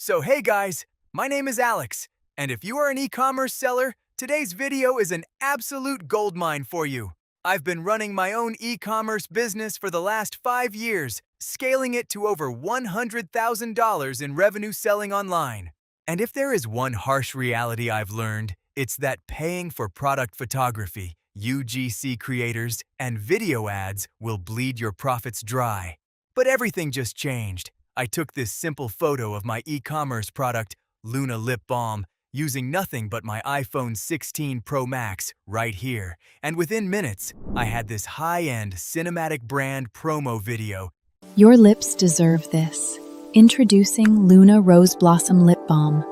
So hey guys, my name is Alex, and if you are an e-commerce seller, today's video is an absolute goldmine for you. I've been running my own e-commerce business for the last 5 years, scaling it to over $100,000 in revenue selling online. And if there is one harsh reality I've learned, it's that paying for product photography, UGC creators, and video ads will bleed your profits dry. But everything just changed. I took this simple photo of my e-commerce product, Luna Lip Balm, using nothing but my iPhone 16 Pro Max right here. And within minutes, I had this high-end cinematic brand promo video. Your lips deserve this. Introducing Luna Rose Blossom Lip Balm.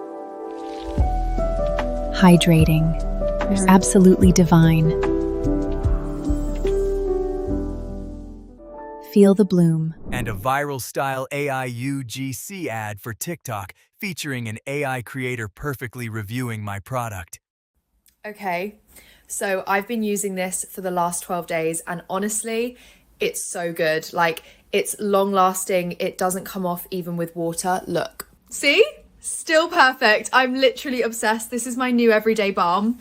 Hydrating. Absolutely divine. Feel the bloom. And a viral-style AI UGC ad for TikTok featuring an AI creator perfectly reviewing my product. Okay, so I've been using this for the last 12 days and honestly, it's so good. Like, it's long lasting. It doesn't come off even with water. Look, see? Still perfect. I'm literally obsessed. This is my new everyday balm.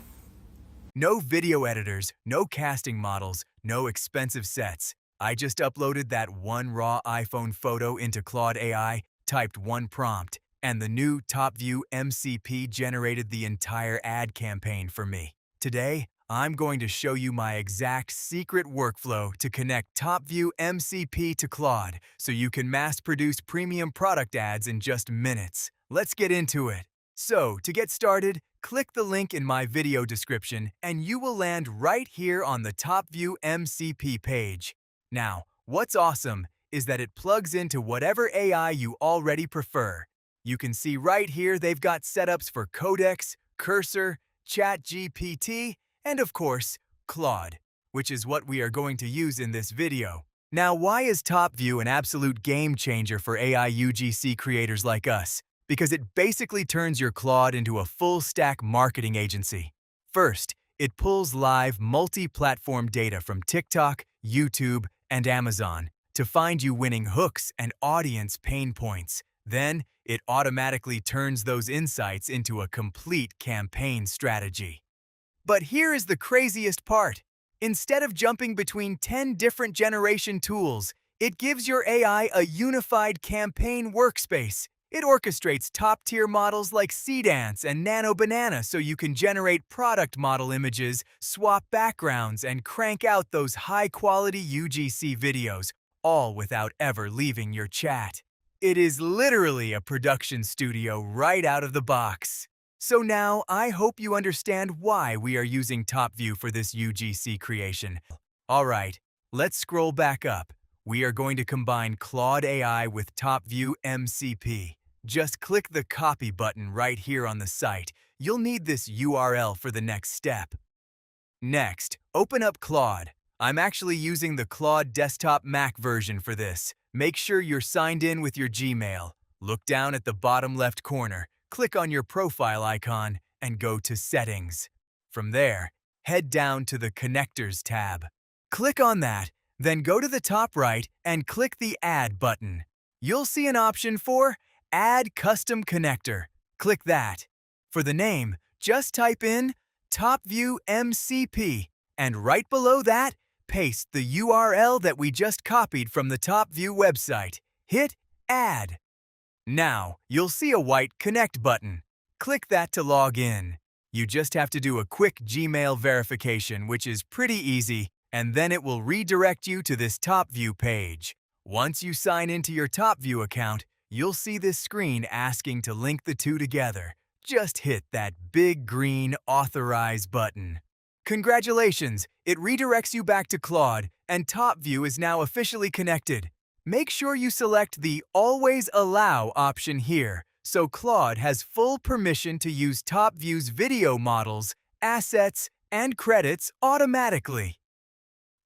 No video editors, no casting models, no expensive sets. I just uploaded that one raw iPhone photo into Claude AI, typed one prompt, and the new TopView MCP generated the entire ad campaign for me. Today, I'm going to show you my exact secret workflow to connect TopView MCP to Claude so you can mass-produce premium product ads in just minutes. Let's get into it. So, to get started, click the link in my video description and you will land right here on the TopView MCP page. Now, what's awesome is that it plugs into whatever AI you already prefer. You can see right here they've got setups for Codex, Cursor, ChatGPT, and of course, Claude, which is what we are going to use in this video. Now, why is TopView an absolute game changer for AI UGC creators like us? Because it basically turns your Claude into a full-stack marketing agency. First, it pulls live multi-platform data from TikTok, YouTube, and Amazon to find you winning hooks and audience pain points. Then, it automatically turns those insights into a complete campaign strategy. But here is the craziest part. Instead of jumping between 10 different generation tools, it gives your AI a unified campaign workspace. It orchestrates top-tier models like Seedance and Nano Banana so you can generate product model images, swap backgrounds, and crank out those high-quality UGC videos, all without ever leaving your chat. It is literally a production studio right out of the box. So now, I hope you understand why we are using TopView for this UGC creation. Alright, let's scroll back up. We are going to combine Claude AI with TopView MCP. Just click the copy button right here on the site. You'll need this URL for the next step. Next, open up Claude. I'm actually using the Claude Desktop Mac version for this. Make sure you're signed in with your Gmail. Look down at the bottom left corner, click on your profile icon, and go to Settings. From there, head down to the Connectors tab. Click on that, then go to the top right and click the Add button. You'll see an option for Add Custom Connector. Click that. For the name, just type in TopView MCP, and right below that, paste the URL that we just copied from the TopView website. Hit Add. Now, you'll see a white Connect button. Click that to log in. You just have to do a quick Gmail verification, which is pretty easy, and then it will redirect you to this TopView page. Once you sign into your TopView account, you'll see this screen asking to link the two together. Just hit that big green Authorize button. Congratulations! It redirects you back to Claude, and TopView is now officially connected. Make sure you select the Always Allow option here, so Claude has full permission to use TopView's video models, assets, and credits automatically.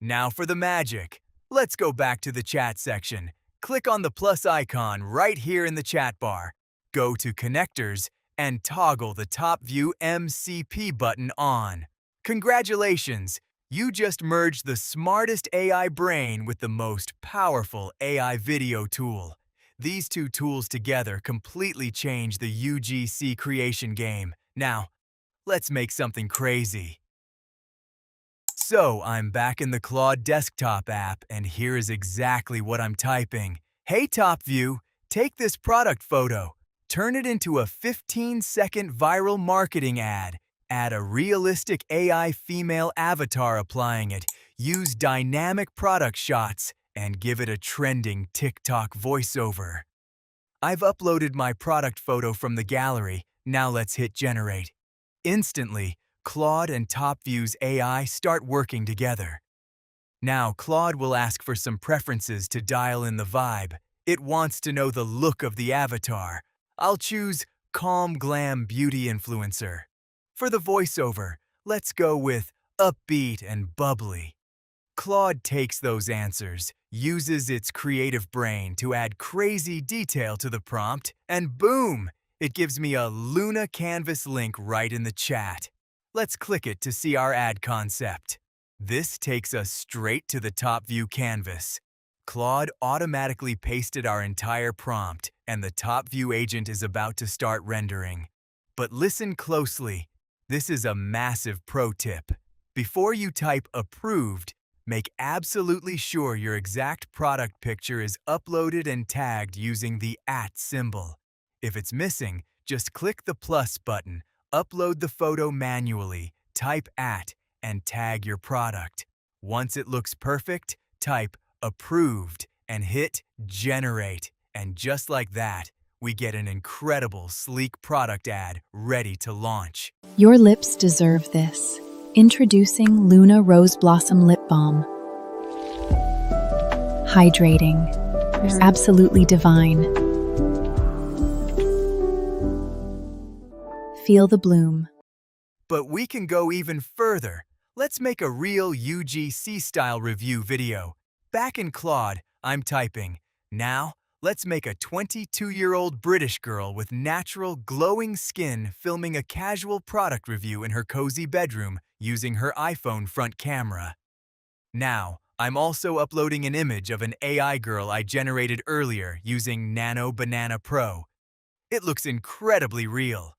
Now for the magic. Let's go back to the chat section. Click on the plus icon right here in the chat bar. Go to Connectors and toggle the TopView MCP button on. Congratulations! You just merged the smartest AI brain with the most powerful AI video tool. These two tools together completely change the UGC creation game. Now, let's make something crazy. So, I'm back in the Claude desktop app, and here is exactly what I'm typing. Hey TopView, take this product photo, turn it into a 15-second viral marketing ad, add a realistic AI female avatar applying it, use dynamic product shots, and give it a trending TikTok voiceover. I've uploaded my product photo from the gallery, now let's hit generate. Instantly, Claude and TopView's AI start working together. Now, Claude will ask for some preferences to dial in the vibe. It wants to know the look of the avatar. I'll choose Calm Glam Beauty Influencer. For the voiceover, let's go with upbeat and bubbly. Claude takes those answers, uses its creative brain to add crazy detail to the prompt, and boom! It gives me a Luna Canvas link right in the chat. Let's click it to see our ad concept. This takes us straight to the Topview Canvas. Claude automatically pasted our entire prompt, and the Topview agent is about to start rendering. But listen closely. This is a massive pro tip. Before you type approved, make absolutely sure your exact product picture is uploaded and tagged using the @ symbol. If it's missing, just click the plus button, upload the photo manually, type @ and tag your product. Once it looks perfect, type approved and hit generate. And just like that, we get an incredible, sleek product ad ready to launch. Your lips deserve this. Introducing Luna Rose Blossom Lip Balm. Hydrating. Absolutely divine. Feel the bloom. But we can go even further. Let's make a real UGC-style review video. Back in Claude, I'm typing. Now, let's make a 22-year-old British girl with natural, glowing skin filming a casual product review in her cozy bedroom using her iPhone front camera. Now, I'm also uploading an image of an AI girl I generated earlier using Nano Banana Pro. It looks incredibly real.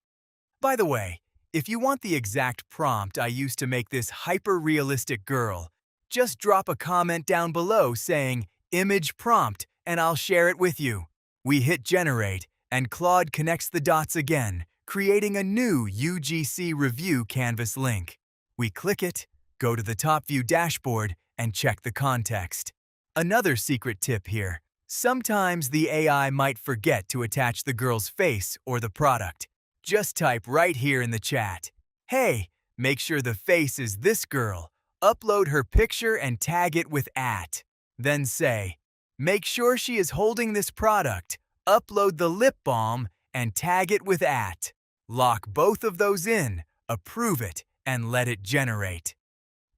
By the way, if you want the exact prompt I used to make this hyper-realistic girl, just drop a comment down below saying image prompt and I'll share it with you. We hit generate and Claude connects the dots again, creating a new UGC review canvas link. We click it, go to the TopView dashboard, and check the context. Another secret tip here. Sometimes the AI might forget to attach the girl's face or the product. Just type right here in the chat, "Hey, make sure the face is this girl. Upload her picture and tag it with @." Then say, "Make sure she is holding this product. Upload the lip balm and tag it with @." Lock both of those in, approve it, and let it generate.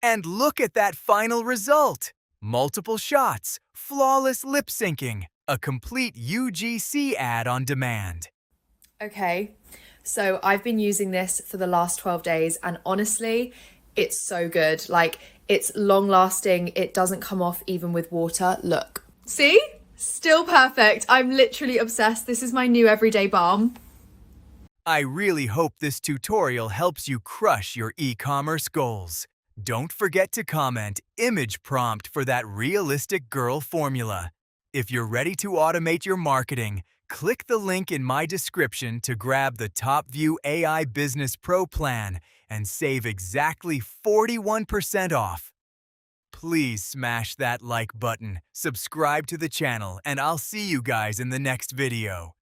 And look at that final result! Multiple shots, flawless lip syncing, a complete UGC ad on demand. Okay, so I've been using this for the last 12 days and honestly, it's so good. Like, it's long lasting, it doesn't come off even with water. Look, see? Still perfect. I'm literally obsessed. This is my new everyday balm. I really hope this tutorial helps you crush your e-commerce goals. Don't forget to comment image prompt for that realistic girl formula. If you're ready to automate your marketing, click the link in my description to grab the TopView AI Business Pro plan and save exactly 41% off. Please smash that like button, subscribe to the channel, and I'll see you guys in the next video.